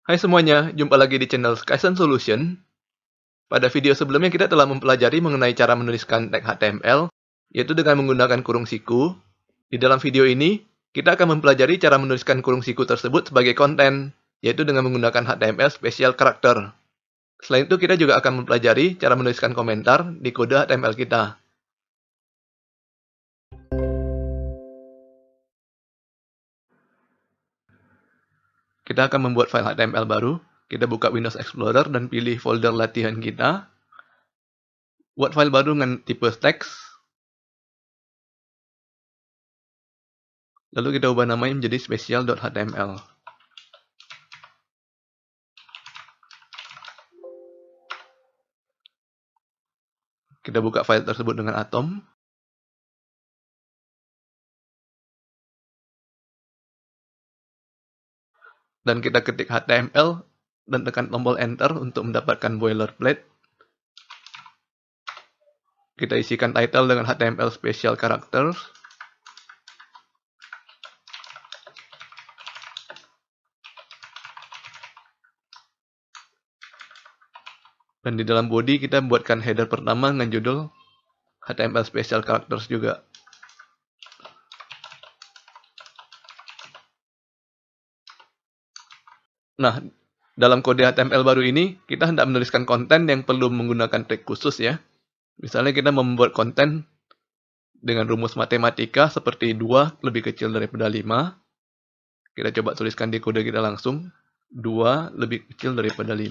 Hai semuanya, jumpa lagi di channel Skysen Solution. Pada video sebelumnya kita telah mempelajari mengenai cara menuliskan tag HTML, yaitu dengan menggunakan kurung siku. Di dalam video ini, kita akan mempelajari cara menuliskan kurung siku tersebut sebagai konten, yaitu dengan menggunakan HTML Special Character. Selain itu, kita juga akan mempelajari cara menuliskan komentar di kode HTML kita. Kita akan membuat file HTML baru. Kita buka Windows Explorer dan pilih folder latihan kita. Buat file baru dengan tipe teks. Lalu kita ubah namanya menjadi special.html. Kita buka file tersebut dengan atom. Dan kita ketik HTML dan tekan tombol Enter untuk mendapatkan boilerplate. Kita isikan title dengan HTML Special Characters. Dan di dalam body kita buatkan header pertama dengan judul HTML Special Characters juga. Nah, dalam kode HTML baru ini, kita hendak menuliskan konten yang perlu menggunakan tag khusus ya. Misalnya kita membuat konten dengan rumus matematika seperti 2 lebih kecil daripada 5. Kita coba tuliskan di kode kita langsung. 2 lebih kecil daripada 5.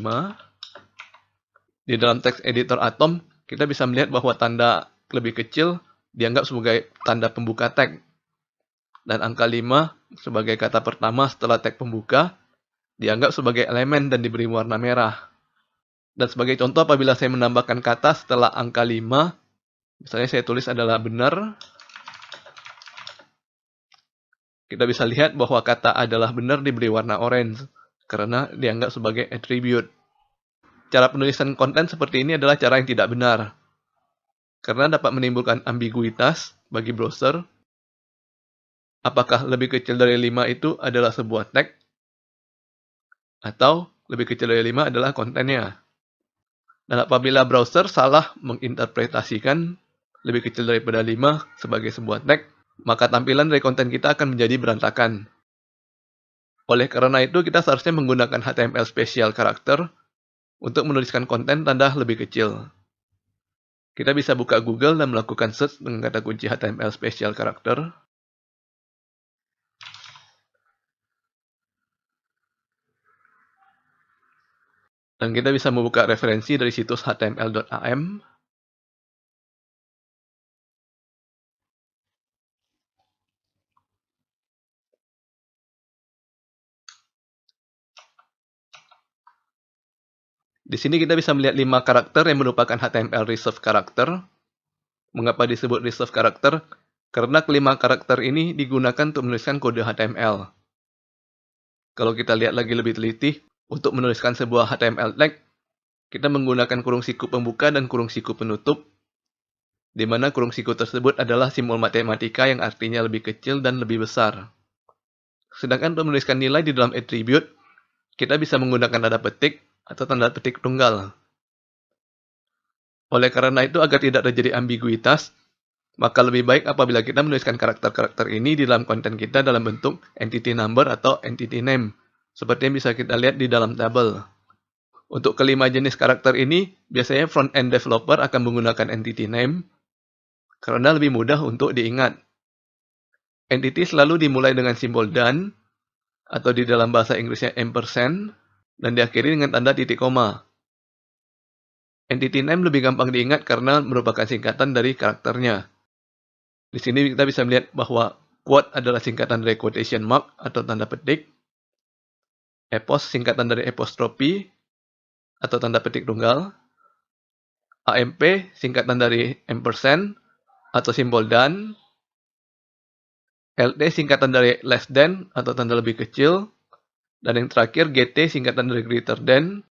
Di dalam teks editor Atom, kita bisa melihat bahwa tanda lebih kecil dianggap sebagai tanda pembuka tag. Dan angka 5 sebagai kata pertama setelah tag pembuka dianggap sebagai elemen dan diberi warna merah. Dan sebagai contoh apabila saya menambahkan kata setelah angka 5, misalnya saya tulis adalah benar, kita bisa lihat bahwa kata adalah benar diberi warna orange, karena dianggap sebagai attribute. Cara penulisan konten seperti ini adalah cara yang tidak benar, karena dapat menimbulkan ambiguitas bagi browser. Apakah lebih kecil dari 5 itu adalah sebuah tag, atau lebih kecil dari 5 adalah kontennya. Dan apabila browser salah menginterpretasikan lebih kecil daripada 5 sebagai sebuah tag, maka tampilan dari konten kita akan menjadi berantakan. Oleh karena itu, kita seharusnya menggunakan HTML Special Character untuk menuliskan konten tanda lebih kecil. Kita bisa buka Google dan melakukan search dengan kata kunci HTML Special Character. Dan kita bisa membuka referensi dari situs html.am. Di sini kita bisa melihat 5 karakter yang merupakan HTML Reserved Character. Mengapa disebut Reserved Character? Karena kelima karakter ini digunakan untuk menuliskan kode HTML. Kalau kita lihat lagi lebih teliti, untuk menuliskan sebuah HTML tag, kita menggunakan kurung siku pembuka dan kurung siku penutup, di mana kurung siku tersebut adalah simbol matematika yang artinya lebih kecil dan lebih besar. Sedangkan untuk menuliskan nilai di dalam attribute, kita bisa menggunakan tanda petik atau tanda petik tunggal. Oleh karena itu, agar tidak terjadi ambiguitas, maka lebih baik apabila kita menuliskan karakter-karakter ini di dalam konten kita dalam bentuk entity number atau entity name, seperti yang bisa kita lihat di dalam tabel. Untuk kelima jenis karakter ini, biasanya front-end developer akan menggunakan entity name, karena lebih mudah untuk diingat. Entity selalu dimulai dengan simbol dan, atau di dalam bahasa Inggrisnya ampersand, dan diakhiri dengan tanda titik koma. Entity name lebih gampang diingat karena merupakan singkatan dari karakternya. Di sini kita bisa melihat bahwa quote adalah singkatan dari quotation mark atau tanda petik. Epos singkatan dari apostrophe atau tanda petik tunggal. AMP singkatan dari ampersand atau simbol dan. LT singkatan dari less than atau tanda lebih kecil. Dan yang terakhir GT singkatan dari greater than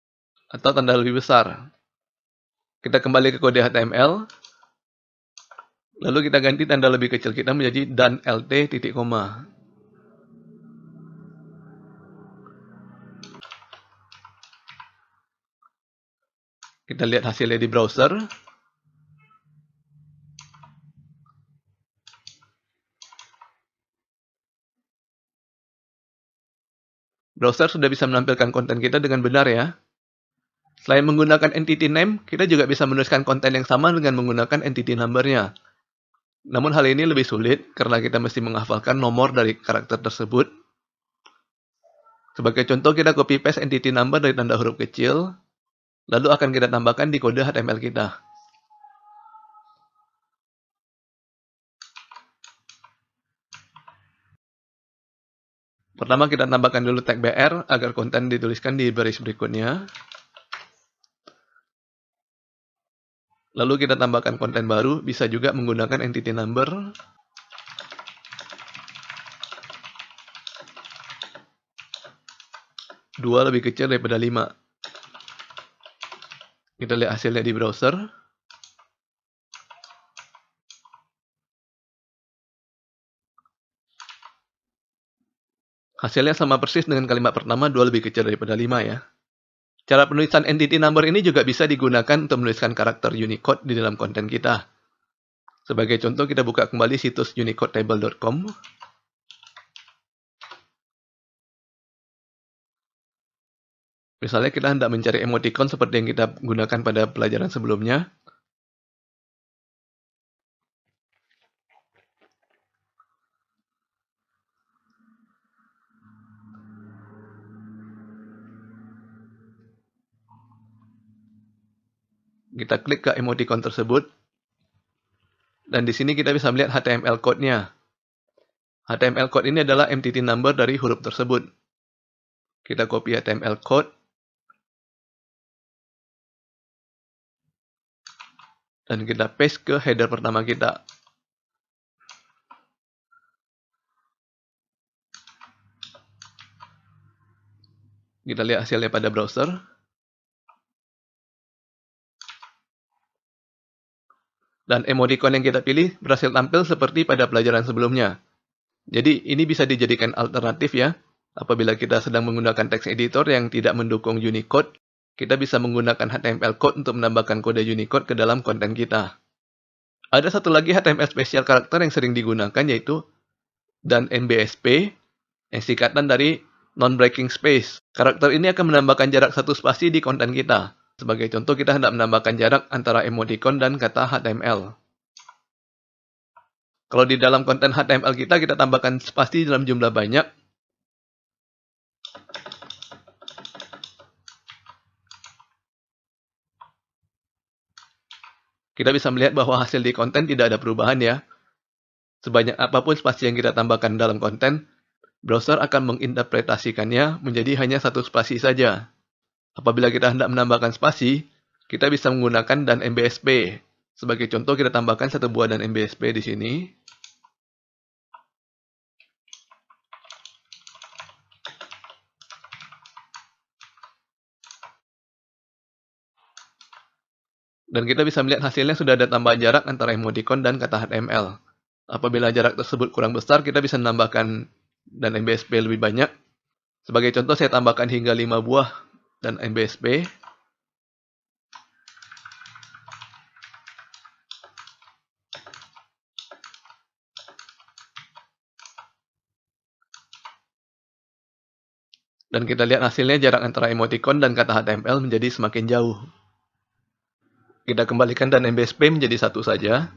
atau tanda lebih besar. Kita kembali ke kode HTML. Lalu kita ganti tanda lebih kecil kita menjadi dan LT titik koma. Kita lihat hasilnya di browser. Browser sudah bisa menampilkan konten kita dengan benar ya. Selain menggunakan entity name, kita juga bisa menuliskan konten yang sama dengan menggunakan entity number-nya. Namun hal ini lebih sulit karena kita mesti menghafalkan nomor dari karakter tersebut. Sebagai contoh, kita copy paste entity number dari tanda huruf kecil, lalu akan kita tambahkan di kode HTML kita. Pertama kita tambahkan dulu tag BR agar konten dituliskan di baris berikutnya. Lalu kita tambahkan konten baru, bisa juga menggunakan entity number. Dua lebih kecil daripada 5. Kita lihat hasilnya di browser. Hasilnya sama persis dengan kalimat pertama, 2 lebih kecil daripada 5 ya. Cara penulisan entity number ini juga bisa digunakan untuk menuliskan karakter Unicode di dalam konten kita. Sebagai contoh, kita buka kembali situs unicodetable.com. Misalnya kita hendak mencari emoticon seperti yang kita gunakan pada pelajaran sebelumnya. Kita klik ke emoticon tersebut. Dan di sini kita bisa melihat HTML code-nya. HTML code ini adalah entity number dari huruf tersebut. Kita copy HTML code. Dan kita paste ke header pertama kita. Kita lihat hasilnya pada browser. Dan emoticon yang kita pilih berhasil tampil seperti pada pelajaran sebelumnya. Jadi ini bisa dijadikan alternatif ya. Apabila kita sedang menggunakan text editor yang tidak mendukung Unicode, kita bisa menggunakan HTML code untuk menambahkan kode Unicode ke dalam konten kita. Ada satu lagi HTML spesial karakter yang sering digunakan yaitu dan NBSP, yang singkatan dari non-breaking space. Karakter ini akan menambahkan jarak satu spasi di konten kita. Sebagai contoh, kita hendak menambahkan jarak antara emoticon dan kata HTML. Kalau di dalam konten HTML kita tambahkan spasi dalam jumlah banyak. Kita bisa melihat bahwa hasil di konten tidak ada perubahan ya. Sebanyak apapun spasi yang kita tambahkan dalam konten, browser akan menginterpretasikannya menjadi hanya satu spasi saja. Apabila kita hendak menambahkan spasi, kita bisa menggunakan dan MBSP. Sebagai contoh, kita tambahkan satu buah dan MBSP di sini. Dan kita bisa melihat hasilnya sudah ada tambahan jarak antara emoticon dan kata HTML. Apabila jarak tersebut kurang besar, kita bisa menambahkan dan MBSP lebih banyak. Sebagai contoh, saya tambahkan hingga 5 buah dan MBSP. Dan kita lihat hasilnya jarak antara emoticon dan kata HTML menjadi semakin jauh. Kita kembalikan dan MBSP menjadi satu saja.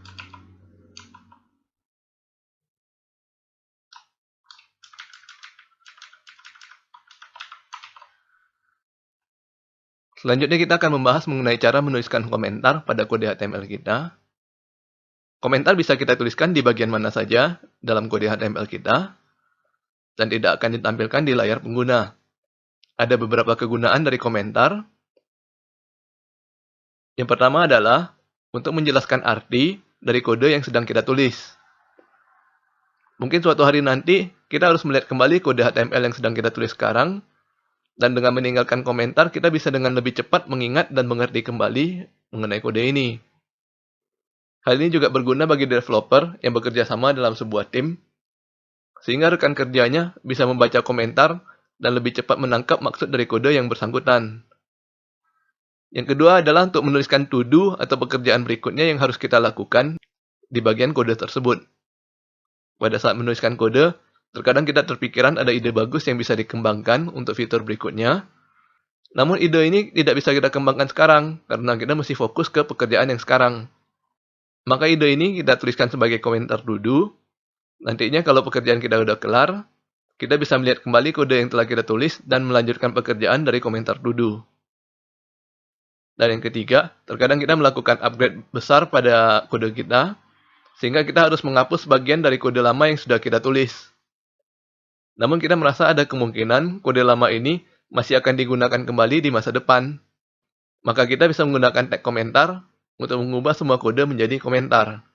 Selanjutnya kita akan membahas mengenai cara menuliskan komentar pada kode HTML kita. Komentar bisa kita tuliskan di bagian mana saja dalam kode HTML kita, dan tidak akan ditampilkan di layar pengguna. Ada beberapa kegunaan dari komentar. Yang pertama adalah untuk menjelaskan arti dari kode yang sedang kita tulis. Mungkin suatu hari nanti kita harus melihat kembali kode HTML yang sedang kita tulis sekarang, dan dengan meninggalkan komentar kita bisa dengan lebih cepat mengingat dan mengerti kembali mengenai kode ini. Hal ini juga berguna bagi developer yang bekerja sama dalam sebuah tim, sehingga rekan kerjanya bisa membaca komentar dan lebih cepat menangkap maksud dari kode yang bersangkutan. Yang kedua adalah untuk menuliskan to do atau pekerjaan berikutnya yang harus kita lakukan di bagian kode tersebut. Pada saat menuliskan kode, terkadang kita terpikiran ada ide bagus yang bisa dikembangkan untuk fitur berikutnya. Namun ide ini tidak bisa kita kembangkan sekarang, karena kita mesti fokus ke pekerjaan yang sekarang. Maka ide ini kita tuliskan sebagai komentar to do. Nantinya kalau pekerjaan kita udah kelar, kita bisa melihat kembali kode yang telah kita tulis dan melanjutkan pekerjaan dari komentar to do. Dan yang ketiga, terkadang kita melakukan upgrade besar pada kode kita, sehingga kita harus menghapus bagian dari kode lama yang sudah kita tulis. Namun kita merasa ada kemungkinan kode lama ini masih akan digunakan kembali di masa depan. Maka kita bisa menggunakan tag komentar untuk mengubah semua kode menjadi komentar.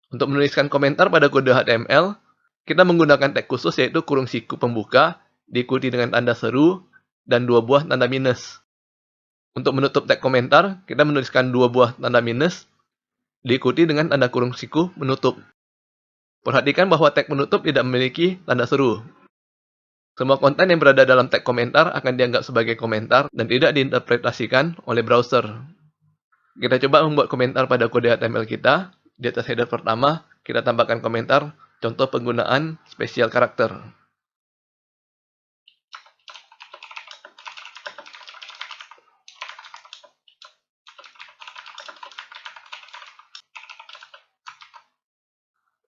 Untuk menuliskan komentar pada kode HTML, kita menggunakan tag khusus yaitu kurung siku pembuka, diikuti dengan tanda seru, dan 2 buah tanda minus. Untuk menutup tag komentar, kita menuliskan 2 buah tanda minus, diikuti dengan tanda kurung siku menutup. Perhatikan bahwa tag menutup tidak memiliki tanda seru. Semua konten yang berada dalam tag komentar akan dianggap sebagai komentar dan tidak diinterpretasikan oleh browser. Kita coba membuat komentar pada kode HTML kita. Di atas header pertama, kita tambahkan komentar contoh penggunaan spesial karakter.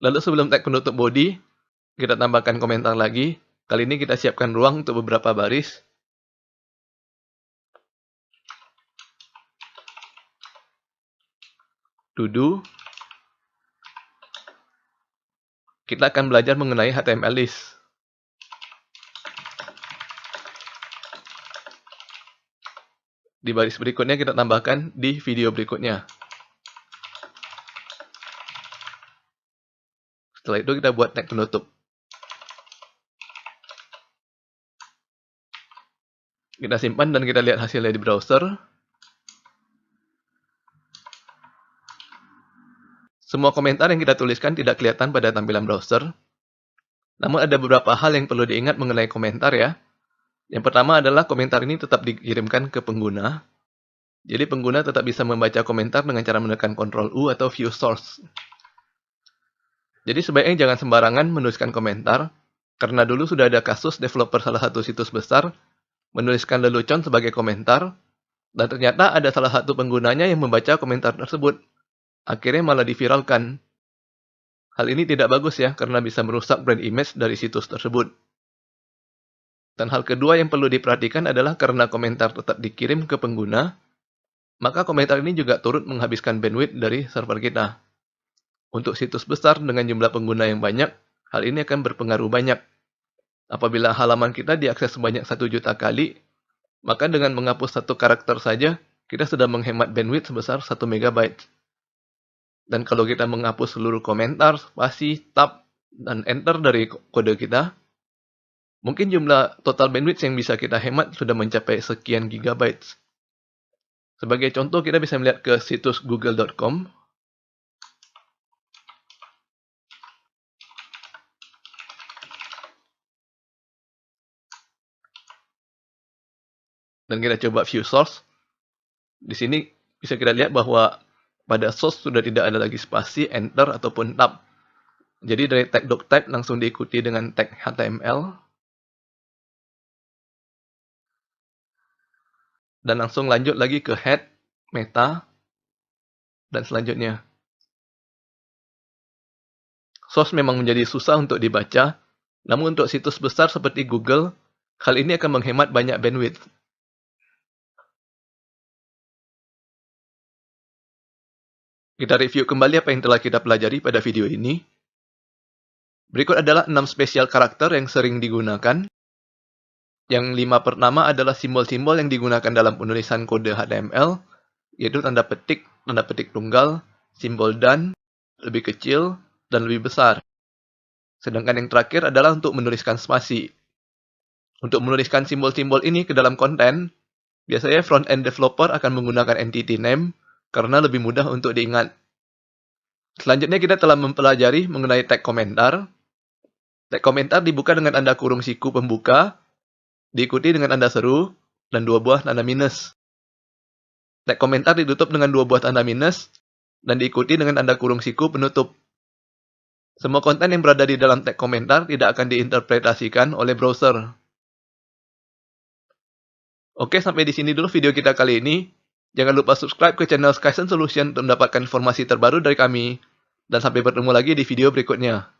Lalu sebelum tag penutup body, kita tambahkan komentar lagi. Kali ini kita siapkan ruang untuk beberapa baris. To do. Kita akan belajar mengenai HTML list. Di baris berikutnya kita tambahkan di video berikutnya. Setelah itu kita buat tag penutup. Kita simpan dan kita lihat hasilnya di browser. Semua komentar yang kita tuliskan tidak kelihatan pada tampilan browser. Namun ada beberapa hal yang perlu diingat mengenai komentar ya. Yang pertama adalah komentar ini tetap dikirimkan ke pengguna. Jadi pengguna tetap bisa membaca komentar dengan cara menekan Ctrl U atau View Source. Jadi sebaiknya jangan sembarangan menuliskan komentar, karena dulu sudah ada kasus developer salah satu situs besar menuliskan lelucon sebagai komentar, dan ternyata ada salah satu penggunanya yang membaca komentar tersebut. Akhirnya malah diviralkan. Hal ini tidak bagus ya, karena bisa merusak brand image dari situs tersebut. Dan hal kedua yang perlu diperhatikan adalah karena komentar tetap dikirim ke pengguna, maka komentar ini juga turut menghabiskan bandwidth dari server kita. Untuk situs besar dengan jumlah pengguna yang banyak, hal ini akan berpengaruh banyak. Apabila halaman kita diakses sebanyak 1 juta kali, maka dengan menghapus satu karakter saja, kita sudah menghemat bandwidth sebesar 1 MB. Dan kalau kita menghapus seluruh komentar, spasi, tab, dan enter dari kode kita, mungkin jumlah total bandwidth yang bisa kita hemat sudah mencapai sekian gigabytes. Sebagai contoh, kita bisa melihat ke situs google.com. Dan kita coba view source. Di sini bisa kita lihat bahwa pada source sudah tidak ada lagi spasi, enter, ataupun tab. Jadi dari tag doctype langsung diikuti dengan tag HTML. Dan langsung lanjut lagi ke head, meta, dan selanjutnya. Source memang menjadi susah untuk dibaca, namun untuk situs besar seperti Google, hal ini akan menghemat banyak bandwidth. Kita review kembali apa yang telah kita pelajari pada video ini. Berikut adalah 6 spesial karakter yang sering digunakan. Yang 5 pertama adalah simbol-simbol yang digunakan dalam penulisan kode HTML, yaitu tanda petik tunggal, simbol dan, lebih kecil, dan lebih besar. Sedangkan yang terakhir adalah untuk menuliskan spasi. Untuk menuliskan simbol-simbol ini ke dalam konten, biasanya front-end developer akan menggunakan entity name, karena lebih mudah untuk diingat. Selanjutnya kita telah mempelajari mengenai tag komentar. Tag komentar dibuka dengan tanda kurung siku pembuka, diikuti dengan tanda seru, dan 2 buah tanda minus. Tag komentar ditutup dengan dua buah tanda minus, dan diikuti dengan tanda kurung siku penutup. Semua konten yang berada di dalam tag komentar tidak akan diinterpretasikan oleh browser. Oke, sampai di sini dulu video kita kali ini. Jangan lupa subscribe ke channel Skysen Solution untuk mendapatkan informasi terbaru dari kami. Dan sampai bertemu lagi di video berikutnya.